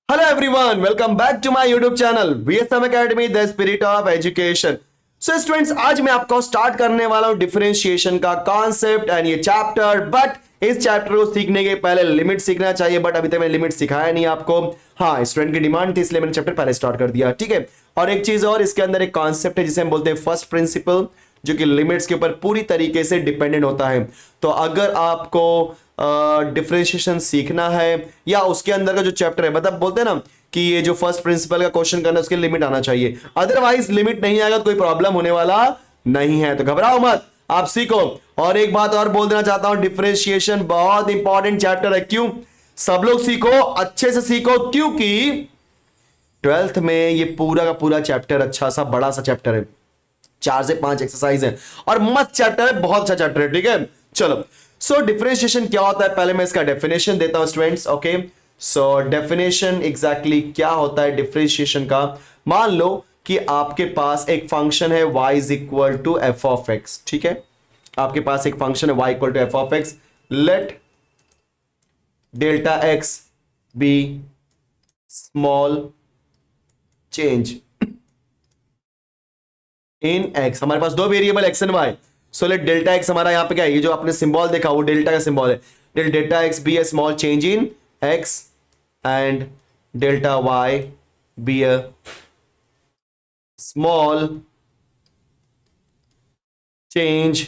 Hello everyone, welcome back to my YouTube channel VSM academy the spirit of education. So students, आज मैं आपको start करने वाला हूं डिफरेंशिएशन का कॉन्सेप्ट एंड ये चैप्टर। बट इस चैप्टर को सीखने के पहले लिमिट सीखना चाहिए, बट अभी तक मैंने लिमिट सिखाया नहीं आपको। हाँ, स्टूडेंट की डिमांड थी इसलिए मैंने चैप्टर पहले स्टार्ट कर दिया, ठीक है। और एक चीज और, इसके अंदर एक कॉन्सेप्ट है जिसे हम बोलते हैं फर्स्ट प्रिंसिपल, जो कि लिमिट्स के ऊपर पूरी तरीके से डिपेंडेंट होता है। तो अगर आपको डिफरेंशिएशन सीखना है या उसके अंदर का जो चैप्टर है, मतलब बोलते हैं ना कि ये जो फर्स्ट प्रिंसिपल का क्वेश्चन करना है उसके लिमिट आना चाहिए, अदरवाइज लिमिट नहीं आएगा तो कोई प्रॉब्लम होने वाला नहीं है। तो घबराओ मत, आप सीखो। और एक बात और बोल देना चाहता हूं, डिफरेंशिएशन बहुत इंपॉर्टेंट चैप्टर है। क्यों? सब लोग सीखो, अच्छे से सीखो, क्योंकि ट्वेल्थ में ये पूरा का पूरा चैप्टर अच्छा सा बड़ा सा चैप्टर है, 4 से 5 एक्सरसाइज है और मस्त चैप्टर है, बहुत अच्छा चैप्टर है, ठीक है। चलो, सो डिफरेंशिएशन क्या होता है, पहले मैं इसका डेफिनेशन देता हूं students. Okay, so definition exactly क्या होता है डिफरेंशिएशन का। मान लो कि आपके पास एक फंक्शन है y is equal to F of x, ठीक है। आपके पास एक फंक्शन है y equal to F of x. Let delta x be small change in x. हमारे पास दो variable x and y. So let delta x हमारा यहां पे क्या है, ये जो आपने सिंबल देखा वो डेल्टा का सिंबल है। Let delta x be a small change in x and delta Y be a small change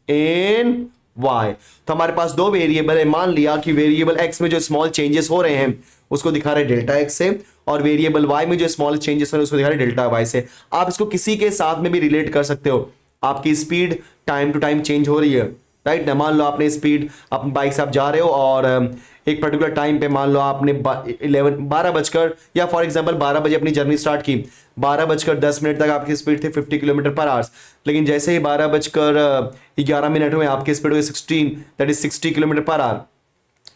in y. तो हमारे पास दो वेरिएबल है, मान लिया कि वेरिएबल एक्स में जो स्मॉल चेंजेस हो रहे हैं उसको दिखा रहे डेल्टा एक्स से, और वेरिएबल वाई में जो स्मॉल चेंजेस हो रहे हैं उसको दिखा रहे डेल्टा वाई से। आप इसको किसी के साथ में भी रिलेट कर सकते हो। आपकी speed time to time change हो रही है, राइट ना। मान लो आपने स्पीड, अपनी बाइक से आप जा रहे हो और एक पर्टिकुलर टाइम पे मान लो आपने 12 बजकर या फॉर एग्जांपल 12 बजे अपनी जर्नी स्टार्ट की। 12 बजकर 10 मिनट तक आपकी स्पीड थी 50 किलोमीटर पर आवर्स, लेकिन जैसे ही 12 बजकर 11 मिनट हुए आपकी स्पीड हुई 16, that is 60 kilometre per hour.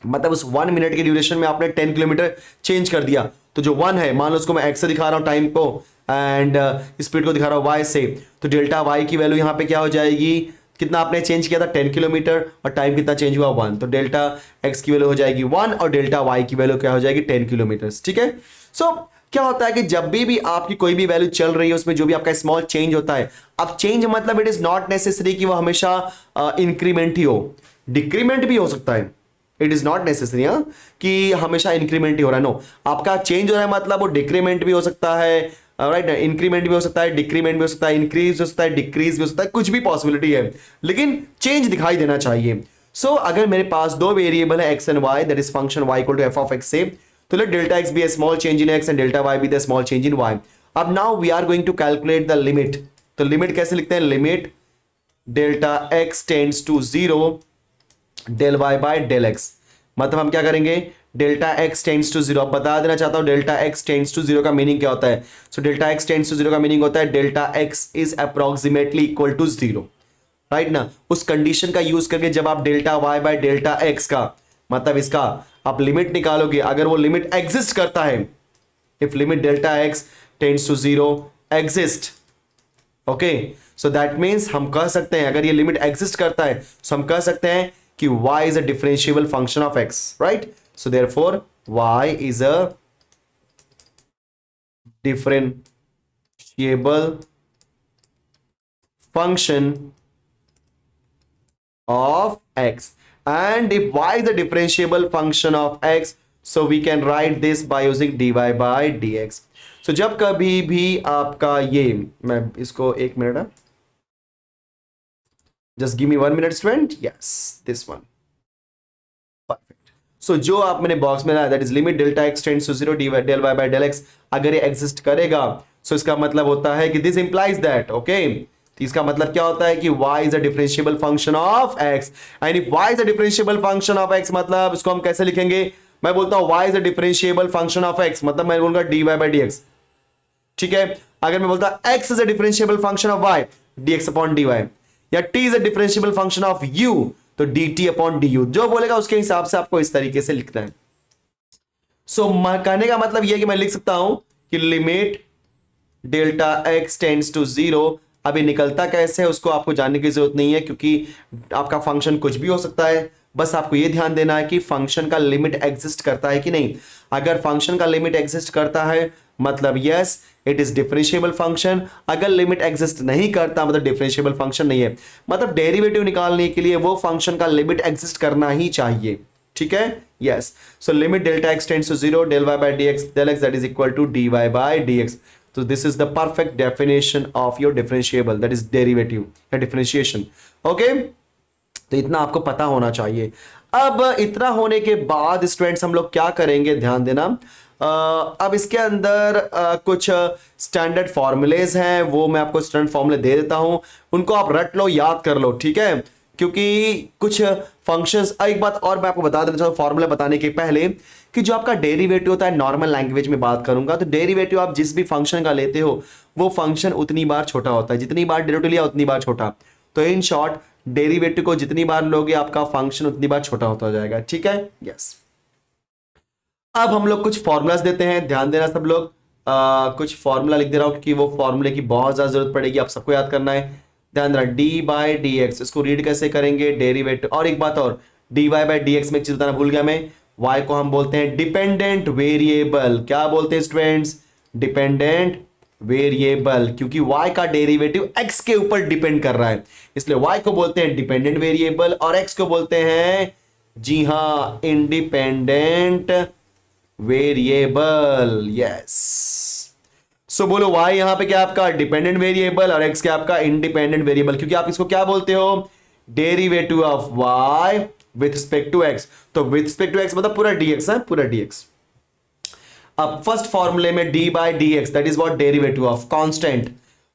मतलब उस 1 मिनट के ड्यूरेशन में आपने 10 किलोमीटर चेंज कर दिया। तो जो 1 है, मान लो उसको मैं एक्स से दिखा रहा हूँ टाइम को, एंड स्पीड को दिखा रहा हूँ वाई से। तो डेल्टा वाई की वैल्यू यहाँ पे क्या हो जाएगी, कितना आपने चेंज किया था 10 किलोमीटर, और टाइम कितना चेंज हुआ 1। तो डेल्टा एक्स की वैल्यू हो जाएगी 1 और डेल्टा वाई की वैल्यू क्या हो जाएगी 10 किलोमीटर, ठीक है। सो क्या होता है कि जब भी आपकी कोई भी वैल्यू चल रही है उसमें जो भी आपका स्मॉल चेंज होता है, अब चेंज मतलब इट इज नॉट नेसेसरी कि वो हमेशा इंक्रीमेंट ही हो, डिक्रीमेंट भी हो सकता है। इट इज नॉट नेसेसरी कि हमेशा इंक्रीमेंट ही हो रहा है, नो। आपका चेंज हो रहा है मतलब वो डिक्रीमेंट भी हो सकता है, राइट। इंक्रीमेंट भी हो सकता है, डिक्रीमेंट भी हो सकता है, इंक्रीज हो सकता है, डिक्रीज भी हो सकता है, कुछ भी पॉसिबिलिटी है, लेकिन चेंज दिखाई देना चाहिए। सो अगर मेरे पास दो वेरिएबल है X and Y, that is function Y equal to F of X से, तो let delta x be a small change in x and delta Y be the small change in Y. अब now we are going to calculate the limit. तो limit कैसे लिखते हैं, limit delta x tends to 0 del Y by del X. मतलब हम क्या करेंगे, delta x tends to 0। अब बता देना चाहता हूं डेल्टा एक्स टेंड्स टू 0 का मीनिंग क्या होता है। So delta x tends to 0 का मीनिंग होता है delta x is approximately equal to 0, right ना। उस कंडीशन का यूज करके जब आप delta y by delta x का, मतलब इसका आप लिमिट निकालोगे, अगर वो लिमिट एग्जिस्ट करता है, if limit delta x tends to 0 exist, okay, so that means हम कह सकते हैं, अगर ये लिमिट एग्जिस्ट करता है तो हम कह सकते हैं कि y is a differentiable function of x, right? So therefore y is a differentiable function of x, and if y is a differentiable function of x, so we can write this by using dy by dx. So जब कभी भी आपका ये, मैं इसको 1 minute है, just give me 1 minute student, yes this one, perfect. So जो आप मैंने बॉक्स में लाया, that is limit delta x tends to 0 del y by del x, अगर ये एग्जिस्ट करेगा so इसका मतलब होता है कि this implies that, okay, तो इसका मतलब क्या होता है कि y is a differentiable function of x, and if y is a differentiable function of x, मतलब इसको हम कैसे लिखेंगे, मैं बोलता हूं y is a differentiable function of x, मतलब मैं बोलूंगा dy by dx, ठीक है। अगर मैं बोलता x is a differentiable function of y, dx upon dy, या t is a differentiable function of u, तो dt अपॉन du, जो बोलेगा उसके हिसाब से आपको इस तरीके से लिखना है। सो कहने का मतलब यह कि मैं लिख सकता हूं कि limit delta x tends to 0, अभी निकलता कैसे है उसको आपको जानने की जरूरत नहीं है, क्योंकि आपका फंक्शन कुछ भी हो सकता है, बस आपको यह ध्यान देना है कि फंक्शन का लिमिट एग्जिस्ट करता है कि नहीं। अगर फंक्शन का लिमिट एग्जिस्ट करता है मतलब yes it is differentiable function, अगर लिमिट एग्जिस्ट नहीं करता मतलब डिफरेंशिएबल फंक्शन नहीं है। मतलब डेरिवेटिव निकालने के लिए वो फंक्शन का लिमिट एग्जिस्ट करना ही चाहिए, ठीक है। Yes, so limit delta x tends to 0 del y by dx del x that is equal to dy by dx। तो this is the perfect definition of your differentiable, that is derivative या differentiation. Okay, तो इतना आपको पता होना चाहिए। अब इतना होने के बाद स्टूडेंट्स हम लोग क्या करेंगे, ध्यान देना। अब इसके अंदर कुछ स्टैंडर्ड फॉर्मूलेज हैं, वो मैं आपको स्टैंडर्ड फॉर्मूले दे देता हूं, उनको आप रट लो, याद कर लो, ठीक है। क्योंकि कुछ फंक्शंस, एक बात और मैं आपको बता देना चाहूँ फॉर्मूला बताने के पहले, कि जो आपका डेरिवेटिव होता है, नॉर्मल लैंग्वेज में बात करूंगा तो डेरिवेटिव आप जिस भी फंक्शन का लेते हो वो फंक्शन उतनी बार छोटा होता है, जितनी बार डेरिवेटिव लिया उतनी बार छोटा। तो इन शॉर्ट डेरिवेटिव को जितनी बार लोगे आपका फंक्शन उतनी बार छोटा होता जाएगा, ठीक है। यस, अब हम लोग कुछ फॉर्मूलाज देते हैं, ध्यान देना सब लोग। कुछ फॉर्मूला लिख दे रहा हूं क्योंकि वो फॉर्मूले की बहुत ज्यादा जरूरत पड़ेगी, आप सबको याद करना है। ध्यान देना, डी बाई डी एक्स, इसको रीड कैसे करेंगे, डेरिवेटिव। और एक बात और, d Y by D x में एक चीज बताना भूल गया मैं, वाई को हम बोलते हैं डिपेंडेंट वेरिएबल। क्या बोलते हैं स्टूडेंट्स, डिपेंडेंट वेरिएबल, क्योंकि y का डेरिवेटिव x के ऊपर डिपेंड कर रहा है, इसलिए y को बोलते हैं डिपेंडेंट वेरिएबल और x को बोलते हैं, जी हां, इंडिपेंडेंट वेरिएबल। यस, सो बोलो y यहां पे क्या आपका डिपेंडेंट वेरिएबल और x क्या आपका इंडिपेंडेंट वेरिएबल, क्योंकि आप इसको क्या बोलते हो, derivative of y with respect to x। तो विथ रिस्पेक्ट टू x मतलब पूरा dx है, पूरा dx। अब फर्स्ट फॉर्मूले में d by D x, that is what, derivative of constant.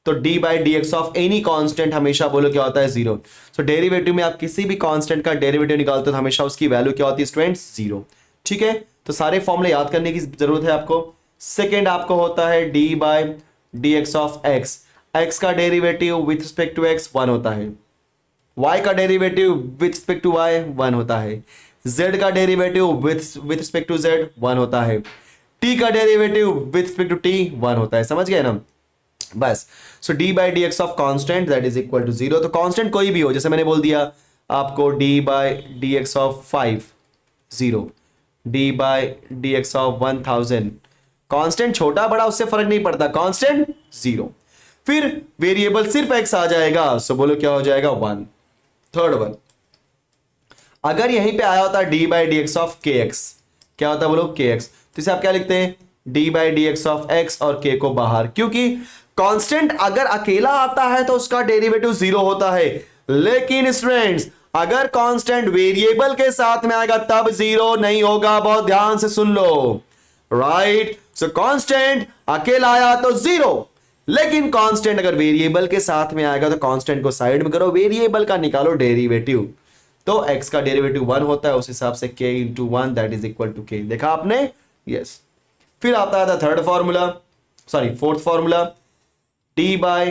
तो d by D x of any constant हमेशा बोलो क्या होता है, जीरो। सो डेरिवेटिव में आप किसी भी कांस्टेंट का डेरिवेटिव निकालते हो तो हमेशा उसकी वैल्यू क्या होती है स्टूडेंट्स, जीरो, ठीक है। तो सारे फॉर्मूले याद करने की जरूरत है आपको। सेकेंड आपको होता है d by D x of x, x का derivative with respect to x 1 होता है, y का derivative with respect to y 1 होता है, z का derivative with respect to z 1 होता है, t का derivative with respect to t 1 होता है, समझ गए ना, बस। So d by D x of constant that is equal to 0। तो कांस्टेंट कोई भी हो, जैसे मैंने बोल दिया आपको d by D x of 5 0, d by D x of 1000, constant छोटा बड़ा उससे फर्क नहीं पड़ता, कांस्टेंट 0। फिर वेरिएबल सिर्फ x आ जाएगा, सो बोलो क्या हो जाएगा 1। थर्ड वन, अगर यहीं पे आया होता d by D x of kx, क्या होता बोलो kx, तो इसे आप क्या लिखते हैं, d by D x of x और k को बाहर, क्योंकि कांस्टेंट अगर अकेला आता है तो उसका डेरिवेटिव 0 होता है, लेकिन स्टूडेंट्स अगर कांस्टेंट वेरिएबल के साथ में आएगा तब 0 नहीं होगा, बहुत ध्यान से सुन लो, राइट। सो कांस्टेंट अकेला आया तो 0, लेकिन कांस्टेंट अगर वेरिएबल के साथ में आएगा तो कांस्टेंट को साइड में करो, वेरिएबल का निकालो डेरिवेटिव, तो x का डेरिवेटिव 1 होता है, उस हिसाब से k into 1 that is equal to k, देखा आपने, यस। फिर आता था third formula, sorry fourth formula, d by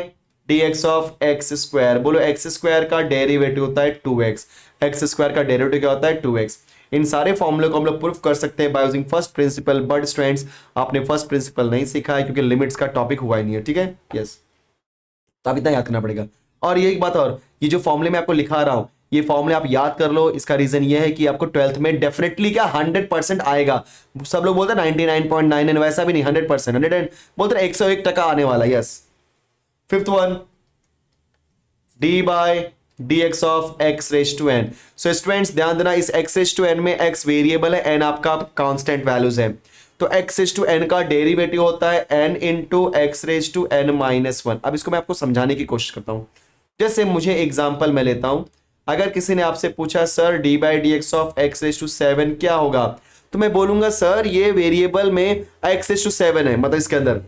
D x of x square, बोलो एक्स स्क्वायर का डेरिवेटिव होता है 2x, एक्स स्क्वायर का डेरिवेटिव क्या होता है 2x। इन सारे फॉर्मूले को हम लोग प्रूफ कर सकते हैं by using first principle, but students आपने फर्स्ट प्रिंसिपल नहीं सीखा है क्योंकि लिमिट्स का टॉपिक हुआ ही नहीं है, ठीक है, यस। तो अब इतना याद करना पड़ेगा। और ये एक बात और, ये जो फॉर्मूले मैं आपको लिखा रहा हूं ये फॉर्मूले आप याद कर लो, इसका रीजन ये है कि आपको 12th में डेफिनेटली क्या 100% आएगा। सब लोग बोलते हैं 99.9, वैसा भी नहीं, 100%, 100 बोलते हैं 101% आने वाला, yes. Fifth one, d by D x of x raise to n. So students ध्यान देना, इस एक्स रेज टू एन में एक्स वेरिएबल है, एन आपका कांस्टेंट वैल्यूज है, तो एक्स रेज टू एन का डेरिवेटिव होता है N into x raise to N minus 1। अब इसको मैं आपको समझाने की कोशिश करता हूं, जैसे मुझे एग्जाम्पल में लेता हूं, अगर किसी ने आपसे पूछा sir d by D x of x raise to 7 क्या होगा, तो मैं बोलूंगा सर ये वेरिएबल में एक्स रेज टू 7 है, मतलब इसके अंदर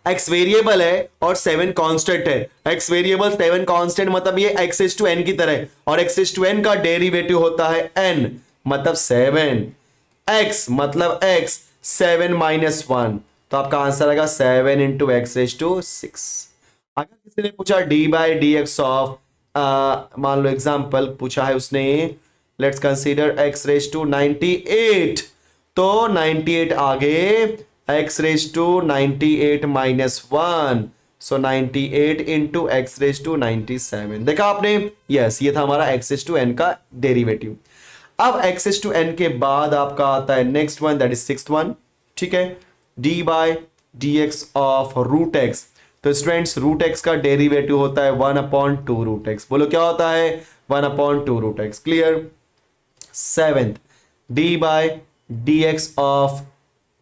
x वेरिएबल है और 7 कांस्टेंट है, x वेरिएबल 7 कांस्टेंट मतलब ये x इज टू n की तरह, और x इज टू n का डेरिवेटिव होता है n मतलब 7, x मतलब x 7 माइनस 1, तो आपका आंसर आएगा 7 इंटू एक्स रेज टू 6। अगर किसी ने पूछा d by D x of, मान लो एग्जाम्पल पूछा है उसने, let's consider x raise to 98, तो 98 आगे x raise to 98 minus 1, so 98 into x raise to 97, देखा आपने, यस, ये था हमारा x रेज टू n का डेरिवेटिव। अब एक्सेस टू एन के बाद आपका आता है next one, that is sixth one, ठीक है, d by D x of root x. तो स्टूडेंट्स रूट एक्स का डेरिवेटिव होता है 1/2 रूट एक्स। बोलो क्या होता है? 1/2 root x. Clear? Seventh, d by D x of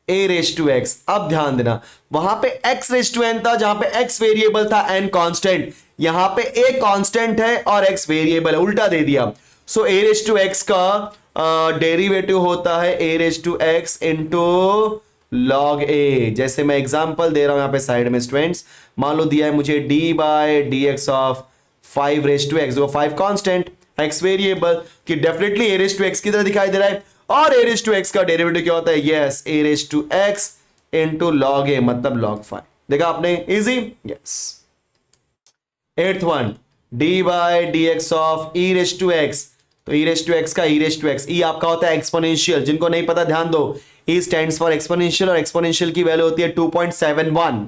a raise to x. अब ध्यान देना, वहां पे एक्स रेज टू एन था जहां पे एक्स वेरिएबल था, एन कांस्टेंट। यहां पे ए कांस्टेंट है और एक्स वेरिएबल है, उल्टा दे दिया। So A raise to X का डेरिवेटिव होता है A raise to X into log A. जैसे मैं एग्जांपल दे रहा हूं यहां पे साइड में स्टूडेंट्स, मान लो दिया है मुझे D by D x of 5 raise to X, वो 5 कांस्टेंट, एक्स वेरिएबल, कि definitely A raise to X की तरह दिखाई दे रहा है। और ए रेज टू एक्स का डेरिवेटिव क्या होता है? Yes, A raise to X into log A, मतलब लॉग 5। देखा आपने? Easy? Yes. Eighth one, D by D x of E raise to x. तो ई रेज टू एक्स का ई raise to x, ई आपका होता है एक्सपोनेंशियल। जिनको नहीं पता ध्यान दो, ई स्टैंड्स फॉर एक्सपोनेंशियल, और एक्सपोनेंशियल की वैल्यू होती है 2.71।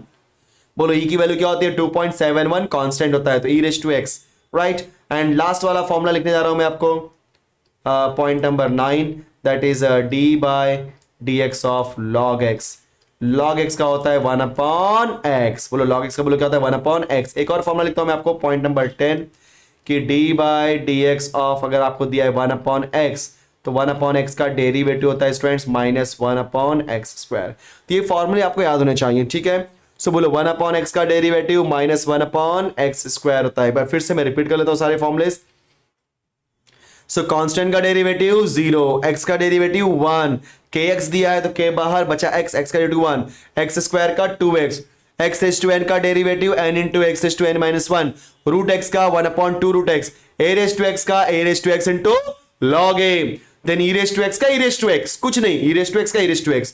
बोलो ई की वैल्यू क्या होती है? 2.71, कांस्टेंट होता है, तो E raise to X, right. And last वाला फॉर्मूला लिखने जा रहा हूं मैं आपको, point number 9, that is D by D x of log X. Log X का होता है 1/x। बोलो लॉग एक्स का बोलो क्या होता है? 1/x। एक और फॉर्मूला लिखता हूं मैं आपको, पॉइंट नंबर 10, कि d by D x of, अगर आपको दिया है 1/x, तो 1/x का डेरिवेटिव होता है स्टूडेंट्स -1/x²। तो ये फॉर्मूले आपको याद होने चाहिए, ठीक है। सो बोलो 1/x का डेरिवेटिव -1/x² होता है। एक बार फिर से मैं रिपीट कर लेता हूं सारे फॉर्मूलेस। सो कांस्टेंट का डेरिवेटिव 0, x का डेरिवेटिव 1, kx दिया है तो k बाहर बचा x, x का डेरिवेटिव 1, x² का 2x, x raise to n का derivative n into x raise to n -1, root x का 1/2 root x, a raise to x का a raise to x into log a, then e raise to x का e raise to x, कुछ नहीं, e raise to x का e raise to x,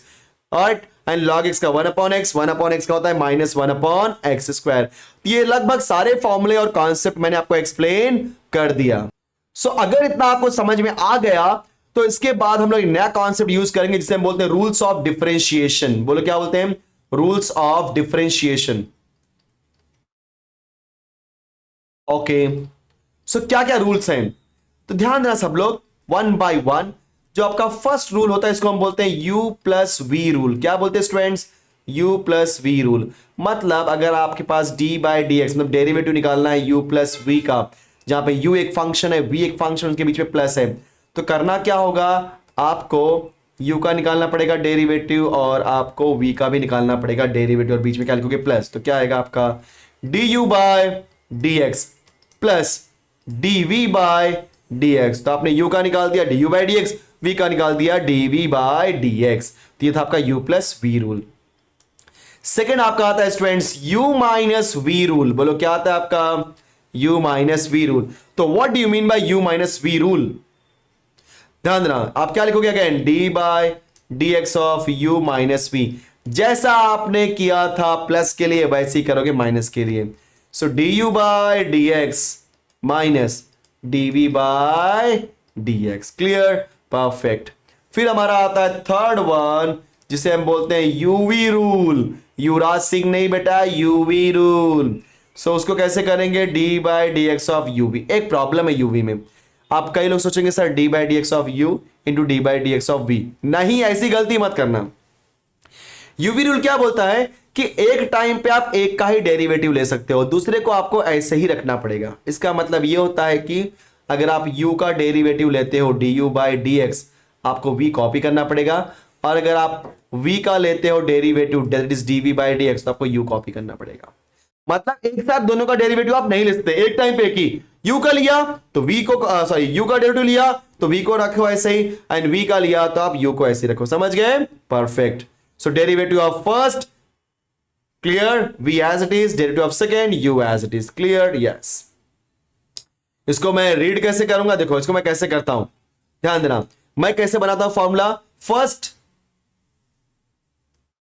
alright, and log x का 1/x, 1/x का होता है -1/x²। ये लगभग सारे फॉर्मूले और कॉन्सेप्ट मैंने आपको एक्सप्लेन कर दिया। सो अगर इतना आपको समझ में आ गया तो इसके बाद हम लोग नया कॉन्सेप्ट यूज करेंगे जिसे हम बोलते हैं रूल्स ऑफ डिफरेंशिएशन। बोलो क्या बोलते हैं? Rules of differentiation. ओके, सो क्या क्या रूल्स हैं तो ध्यान देना सब लोग, वन बाय वन। जो आपका फर्स्ट रूल होता है इसको हम बोलते हैं u प्लस वी रूल। क्या बोलते हैं students? u plus we rule. मतलब अगर आपके पास d बाय डी एक्स, मतलब डेरिवेटिव निकालना है u प्लस वी का, जहां पे u एक फंक्शन है, v एक फंक्शन, उनके बीच में प्लस है, तो करना क्या होगा? आपको u का निकालना पड़ेगा डेरिवेटिव और आपको v का भी निकालना पड़ेगा डेरिवेटिव, और बीच में क्या लिखोगे? प्लस। तो क्या आएगा आपका? du by D x plus dv by D x. तो आपने u का निकाल दिया du by D x, v का निकाल दिया dv बाय डी एक्स। तो ये था आपका u plus we rule. Second आपका आता है students u minus V rule. बोलो क्या आता है आपका? u minus V rule. तो what do you mean by u minus V rule? ध्यान देना, आप क्या लिखोगे again? d by D x of u minus V. जैसा आपने किया था प्लस के लिए वैसे ही करोगे माइनस के लिए। So du by D x minus dv by dx। Clear? Perfect. फिर हमारा आता है थर्ड वन जिसे हम बोलते हैं यूवी रूल। युवराज सिंह नहीं बेटा, यूवी रूल। सो उसको कैसे करेंगे? d by D x of u v. एक प्रॉब्लम है यूवी में, आप कई लोग सोचेंगे sir d by D x of u into d by D x of v. नहीं, ऐसी गलती मत करना। यूवी रूल क्या बोलता है कि एक टाइम पे आप एक का ही डेरिवेटिव ले सकते हो, दूसरे को आपको ऐसे ही रखना पड़ेगा। इसका मतलब यह होता है कि अगर आप u का डेरिवेटिव लेते हो du बाय डी एक्स, आपको v कॉपी करना पड़ेगा, और अगर आप v का लेते हो derivative that is dv by D x, तो आपको u कॉपी करना पड़ेगा। मतलब एक साथ दोनों का डेरिवेटिव आप नहीं ले सकते, एक टाइम पे एक ही। u का लिया तो v को, सॉरी u का डेरिवेटिव लिया तो v को रखो ऐसे ही, एंड v का लिया तो आप u को ऐसे रखो। समझ गए? Perfect. So derivative of first clear, v as it is, derivative of second u as it is. Clear? Yes. इसको मैं रीड कैसे करूंगा? देखो इसको मैं कैसे करता हूं, ध्यान देना। मैं कैसे बनाता हूं formula? First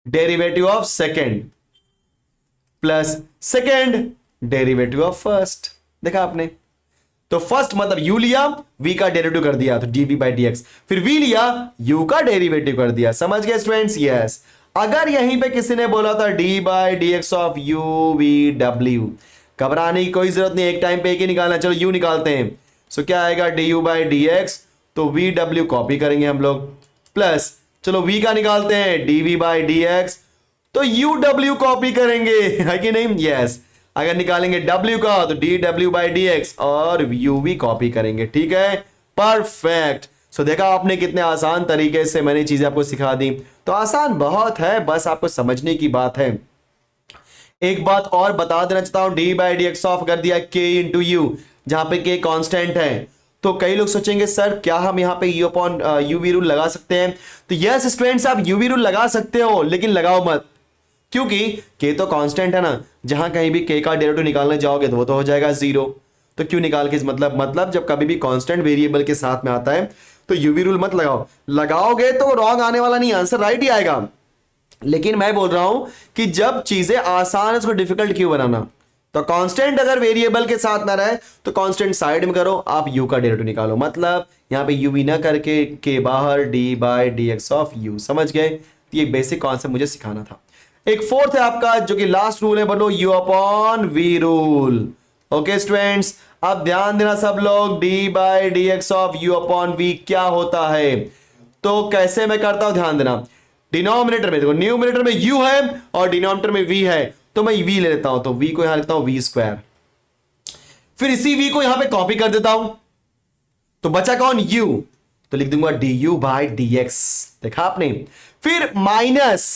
derivative of second plus second derivative of first. देखा आपने? तो फर्स्ट मतलब u लिया, v का डेरिवेटिव कर दिया तो dv बाई डी एक्स, फिर v लिया, u का डेरिवेटिव कर दिया। समझ गए स्टूडेंट्स? यस। अगर यहीं पे किसी ने बोला था d by D x of u v w, घबराने की कोई जरूरत नहीं, एक टाइम पे एक ही निकालना। चलो u निकालते हैं। सो क्या आएगा? du बाई डी एक्स तो वी डब्ल्यू कॉपी करेंगे हम लोग, प्लस चलो वी का निकालते हैं डीवी बाई डी एक्स, तो यू डब्ल्यू कॉपी करेंगे, है कि नहीं? यस। अगर निकालेंगे डब्ल्यू का तो D W by D X और यू वी कॉपी करेंगे, ठीक है, परफेक्ट। सो देखा आपने कितने आसान तरीके से मैंने चीजें आपको सिखा दी। तो आसान बहुत है, बस आपको समझने की बात है। एक बात और बता देना चाहता हूं, D by D x of कर दिया के इंटू यू, जहां पे के कांस्टेंट है। तो कई लोग सोचेंगे सर क्या हम यहां पे यू अपॉन यूवी रूल लगा सकते हैं? तो यस स्टूडेंट्स, आप यूवी रूल लगा सकते हो, लेकिन लगाओ मत, क्योंकि के तो कांस्टेंट है ना, जहां कहीं भी के का डेरिवेटिव निकालने जाओगे तो वो तो हो जाएगा जीरो। तो क्यों निकाल के, मतलब जब कभी भी कांस्टेंट वेरिएबल के साथ में आता है तो यूवी रूल मत लगाओ। लगाओगे तो रॉन्ग आने वाला नहीं, आंसर राइट ही आएगा। लेकिन मैं बोल रहा हूं कि जब चीजें आसान है उसको डिफिकल्ट क्यों बनाना? तो कांस्टेंट अगर वेरिएबल के साथ ना रहे तो कांस्टेंट साइड में करो, आप यू का डेरिवेटिव निकालो, मतलब यहां पे यू भी ना करके के बाहर D by D x of you. समझ गए? तो ये बेसिक कॉन्सेप्ट मुझे सिखाना था। एक फोर्थ है आपका जो कि लास्ट रूल है, बोलो u upon v rule. Okay students, अब ध्यान देना सब लोग, d by D x of u upon v क्या होता है? तो कैसे मैं करता हूं ध्यान देना। डिनोमिनेटर में देखो, न्यूमिनेटर में u है और डिनोमिनेटर में v है, तो मैं v ले लेता हूं, तो v को यहां लेता हूं v स्क्वायर, फिर इसी v को यहां पे कॉपी कर देता हूं, तो बचा कौन? u, तो लिख दूंगा du बाई dx। देखा आपने? फिर माइनस,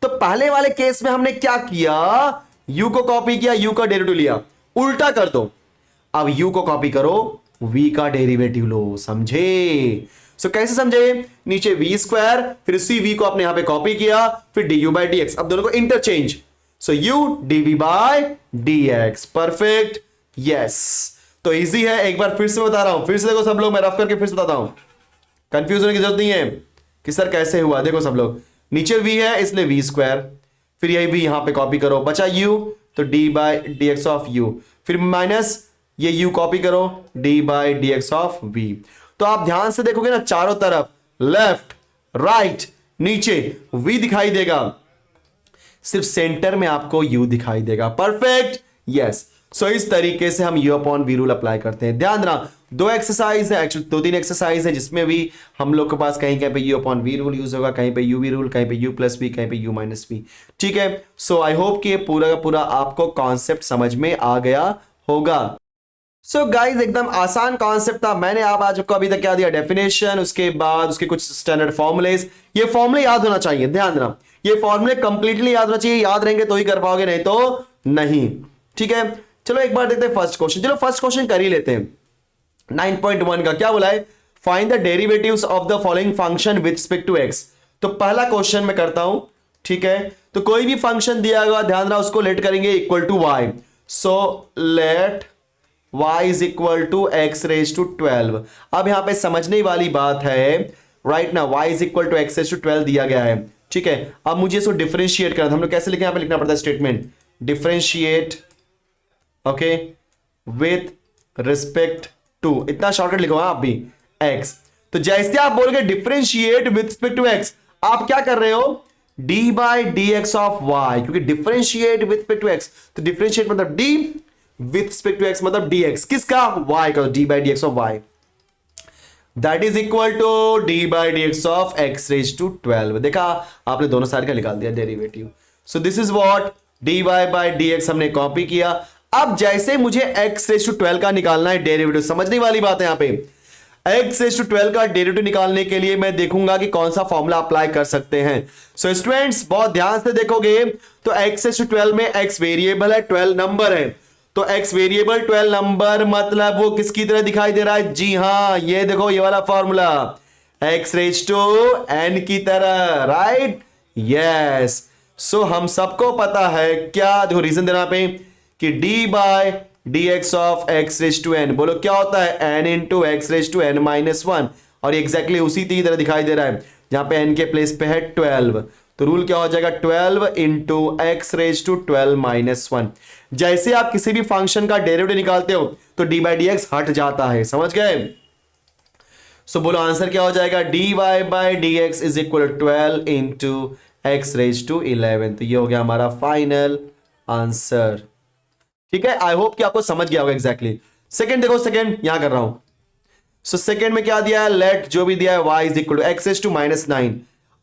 तो पहले वाले केस में हमने क्या किया, u को कॉपी किया, u का डेरिवेटिव लिया, उल्टा कर दो, अब u को कॉपी करो, v का डेरिवेटिव लो। समझे? सो कैसे समझे? नीचे v स्क्वायर, फिर उसी v को आपने यहां पे कॉपी किया, फिर du बाई dx, अब दोनों को interchange, so u dv by dx। Perfect, yes. तो इजी है, एक बार फिर से बता रहा हूं, फिर से देखो सब लोग, मैं रफ करके फिर से बताता हूं, कंफ्यूज होने की जरूरत नहीं है कि सर कैसे हुआ। देखो सब लोग, नीचे v है इसलिए v स्क्वायर, फिर यही v यहां पे कॉपी करो, बचा u, तो d by D x of u, फिर माइनस ये u कॉपी करो, d by D x of v। तो आप ध्यान से देखोगे ना, चारों तरफ लेफ्ट राइट नीचे v दिखाई देगा, सिर्फ सेंटर में आपको u दिखाई देगा। Perfect, yes. सो इस तरीके से हम u upon v rule apply करते हैं। ध्यान देना, दो एक्सरसाइज है, एक्चुअली दो तीन एक्सरसाइज है, जिसमें भी हम लोग के पास कहीं कहीं पे u upon v rule use होगा, कहीं पे u v रूल, कहीं पे u प्लस v, कहीं पे u माइनस v। ठीक है, सो आई होप कि ये पूरा का पूरा आपको कॉन्सेप्ट समझ में आ गया होगा। सो गाइज एकदम आसान कॉन्सेप्ट था। मैंने आप आज को अभी तक क्या दिया, डेफिनेशन, उसके बाद उसके कुछ स्टैंडर्ड फॉर्मुलेज। ये फॉर्मुले याद होना चाहिए, ध्यान देना, ये फॉर्मुले कंप्लीटली याद होना चाहिए, याद रहेंगे तो ही कर पाओगे, नहीं तो नहीं। ठीक है, चलो एक बार देखते हैं फर्स्ट क्वेश्चन। चलो फर्स्ट क्वेश्चन कर ही लेते हैं। 9.1 का क्या बोला है, find the derivatives of the following function with respect to x. तो पहला क्वेश्चन मैं करता हूं, ठीक है। तो कोई भी फंक्शन दिया गया, ध्यान रहा, उसको लेट करेंगे equal to y. So let y is equal to x raise to 12। अब यहां पे समझने वाली बात है, राइट ना, y is equal to x raise to 12 दिया गया है, ठीक है। अब मुझे इसको डिफरेंशिएट करना था, हम लोग कैसे लिखें, यहां पे लिखना पड़ता है statement, differentiate okay with respect to, इतना शॉर्टकट लिखो आप भी, x। तो जैसे आप बोलोगे differentiate with respect to x, आप क्या कर रहे हो, d by D x of y, क्योंकि differentiate with respect to x, तो डिफरेंशिएट मतलब d with respect to x मतलब dx, किसका, y का, d by D x of y, that is equal to d by D x of x raise to 12। देखा आपने दोनों side का निकाल दिया derivative. So this is what, dy by D x हमने कॉपी किया। अब जैसे मुझे x रेज टू 12 का निकालना है डेरिवेटिव, समझने वाली बात है यहां पे, x रेज टू 12 का डेरिवेटिव निकालने के लिए मैं देखूंगा कि कौन सा फॉर्मूला अप्लाई कर सकते हैं। सो स्टूडेंट्स बहुत ध्यान से देखोगे तो x रेज टू 12 में x वेरिएबल है, 12 नंबर है, तो x वेरिएबल 12 नंबर मतलब वो किसकी तरह दिखाई दे रहा है, जी हां ये देखो ये वाला formula, x raise to n की तरह, राइट, यस। सो हम सबको पता है क्या, देखो रीजन देना पे कि d by D x of x raise to n, बोलो क्या होता है, n into x raise to N minus 1, और एग्जैक्टली उसी की तरह दिखाई दे रहा है, जहां पे n के प्लेस पे है 12, तो रूल क्या हो जाएगा, 12 into x raise to 12 minus 1। जैसे आप किसी भी फंक्शन का डेरिवेटिव निकालते हो तो डी बाई डी एक्स हट जाता है, समझ गए। सो बोलो आंसर क्या हो जाएगा, d Y by D x is equal 12 into x raise to 11। तो ये हो गया हमारा फाइनल आंसर। ठीक है, आई होप कि आपको समझ गया होगा एग्जैक्टली। सेकंड देखो, सेकंड यहां कर रहा हूं, सो सेकेंड में क्या दिया है, लेट जो भी दिया है y is equal to x S to minus 9।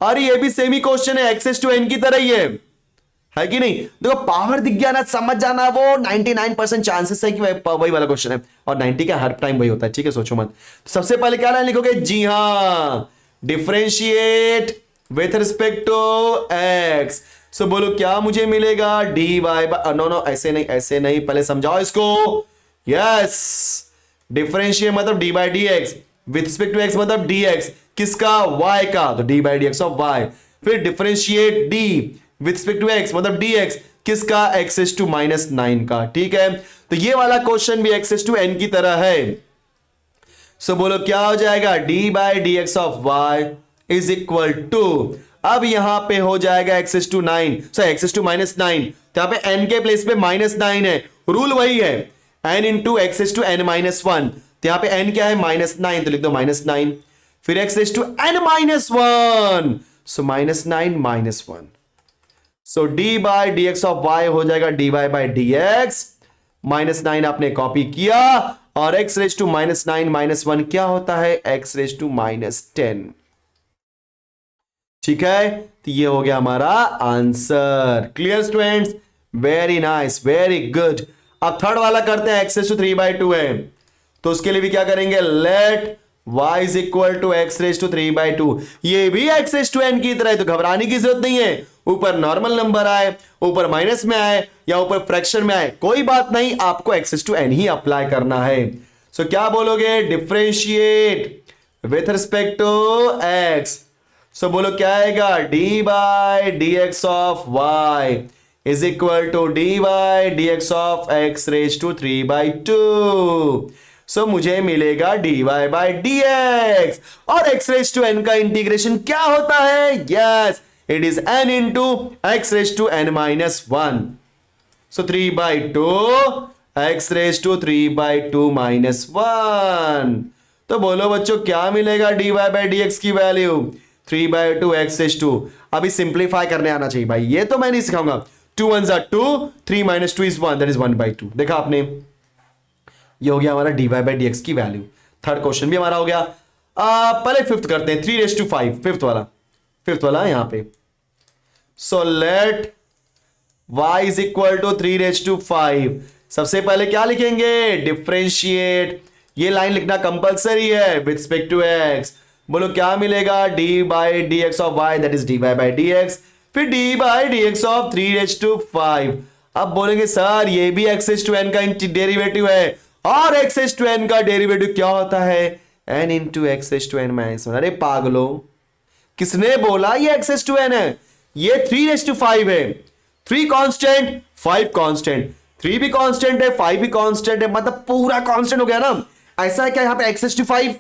अरे ये भी सेम ही क्वेश्चन है, एक्स एस टू एन की तरह ही है कि नहीं। देखो पावर दिख गया ना, समझ जाना, वो 99% चांसेस है कि वही वाला क्वेश्चन है, और 90 का हर टाइम वही होता है, ठीक है, सोचो मत। तो सबसे पहले क्या लाइन लिखोगे, जी हां, differentiate with respect to X. So बोलो क्या मुझे मिलेगा, डी वाई बाय, नो ऐसे नहीं, ऐसे नहीं, पहले समझाओ इसको। यस, डिफरेंशिएट मतलब D by D X, with respect to X मतलब डी एक्स, किसका, वाई का, तो D by D x of Y. फिर differentiate D with respect to X मतलब डी एक्स, किसका, एक्स एस टू माइनस 9 का, ठीक है। तो ये वाला क्वेश्चन भी एक्स एस टू एन की तरह है। सो बोलो क्या हो जाएगा, d by D x of Y is equal to, अब यहां पे हो जाएगा एक्स एस टू 9, सो एक्स एस टू माइनस 9, तो यहां पे एन के प्लेस पे माइनस 9 है, रूल वही है, N into x S to N minus 1, तो यहां पे एन क्या है, माइनस 9, तो लिख दो माइनस 9, फिर x S to N minus 1, so minus 9 minus 1, so d by D x of y हो जाएगा d Y by D x, minus 9 आपने कॉपी किया, और x raise to minus 9 minus 1 क्या होता है, एक्स रेज टू माइनस 10, ठीक है। तो ये हो गया हमारा answer. Clear students, very nice, very good. अब थर्ड वाला करते हैं, एक्स रेज टू 3/2 है, तो उसके लिए भी क्या करेंगे, let y is equal to x raise to 3/2, ये भी एक्स रेज टू एन की तरह है, तो घबराने की जरूरत नहीं है, ऊपर नॉर्मल नंबर आए, ऊपर माइनस में आए, या ऊपर फ्रैक्शन में आए, कोई बात नहीं, आपको एक्स रेज टू एन ही अप्लाई करना है। सो क्या बोलोगे, differentiate with respect to X, so बोलो क्या आएगा, D by D x of Y is equal to D by D x of x raise to 3/2, so मुझे मिलेगा D Y by D X, और एक्स रेज टू एन का integration क्या होता है, yes it is N into x raise to N minus 1, so 3/2 x raise to 3/2 minus 1, तो बोलो बच्चों क्या मिलेगा, D Y by D x की वैल्यू 3/2 एक्स रेज टू, अभी सिंप्लीफाई करने आना चाहिए भाई, ये तो मैं नहीं सिखाऊंगा, 2 1s are 2, 3 minus 2 is 1, that is 1/2, देखा आपने, ये हो गया हमारा d Y by D x की वैल्यू। थर्ड क्वेश्चन भी हमारा हो गया। पहले फिफ्थ करते हैं, 3/5, फिफ्थ वाला यहां पे, so let y is equal to 3/5, सबसे पहले क्या लिखेंगे, डिफरेंशिएट, ये लाइन लिखना कंपलसरी है, विथ रिस्पेक्ट टू x, बोलो क्या मिलेगा, D by D x of Y that is D Y by D X, फिर D by D x of 3/5। अब बोलेंगे सर ये भी एक्स एस टू एन का डेरिवेटिव है, और एक्स एस टू एन का डेरिवेटिव क्या होता है, N into x S to N minus 1, अरे पागलो किसने बोला ये एक्स एस टू एन है, ये 3/5 है, 3 कांस्टेंट 5 कांस्टेंट, 3 भी कांस्टेंट है 5 भी कांस्टेंट है, मतलब पूरा कांस्टेंट हो गया ना। ऐसा है क्या यहाँ पे एक्स एस टू 5,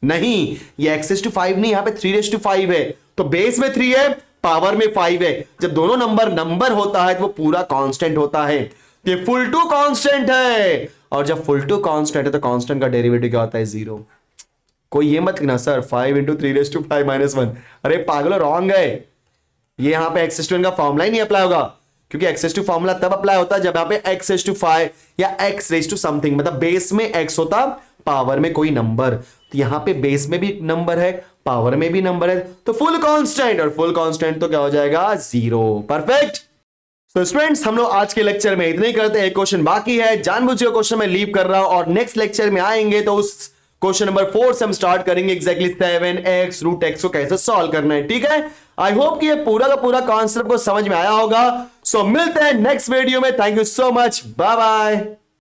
नहीं ये एक्स एस टू 5 नहीं, यहाँ पे 3/5 है, तो बेस में 3 है, पावर में 5 है, जब दोनों नंबर होता है तो वो पूरा कांस्टेंट होता है, ये फुल टू कांस्टेंट है, और जब फुल टू कांस्टेंट है तो कांस्टेंट का डेरिवेटिव क्या होता है, 0। कोई ये मत लिखना सर 5 इंटू 3/5 माइनस 1, अरे पागलो रॉन्ग है, ये यहां पे एक्स एस टू एन का फॉर्मूला ही नहीं अप्लाई होगा, क्योंकि एक्स एस टू फॉर्मूला तब अप्लाई होता है जब यहां पे एक्स एस टू 5 या एक्स रेज टू समथिंग, मतलब बेस में एक्स होता, पावर में कोई नंबर, तो यहां पे बेस में भी नंबर है, पावर में भी नंबर है, तो फुल कांस्टेंट, और फुल कांस्टेंट तो क्या हो जाएगा, 0। परफेक्ट। तो स्टूडेंट्स हम लोग आज के लेक्चर में इतने ही करते हैं, एक क्वेश्चन बाकी है, जानबूझकर क्वेश्चन में लीव कर रहा हूं, और नेक्स्ट लेक्चर में आएंगे तो उस क्वेश्चन नंबर 4 से हम स्टार्ट करेंगे एग्जैक्टली 7x रूट x को कैसे सॉल्व करना है, ठीक है। आई होप कि ये पूरा का पूरा कॉन्सेप्ट को समझ में आया होगा। सो मिलते हैं नेक्स्ट वीडियो में, thank you so much, bye bye.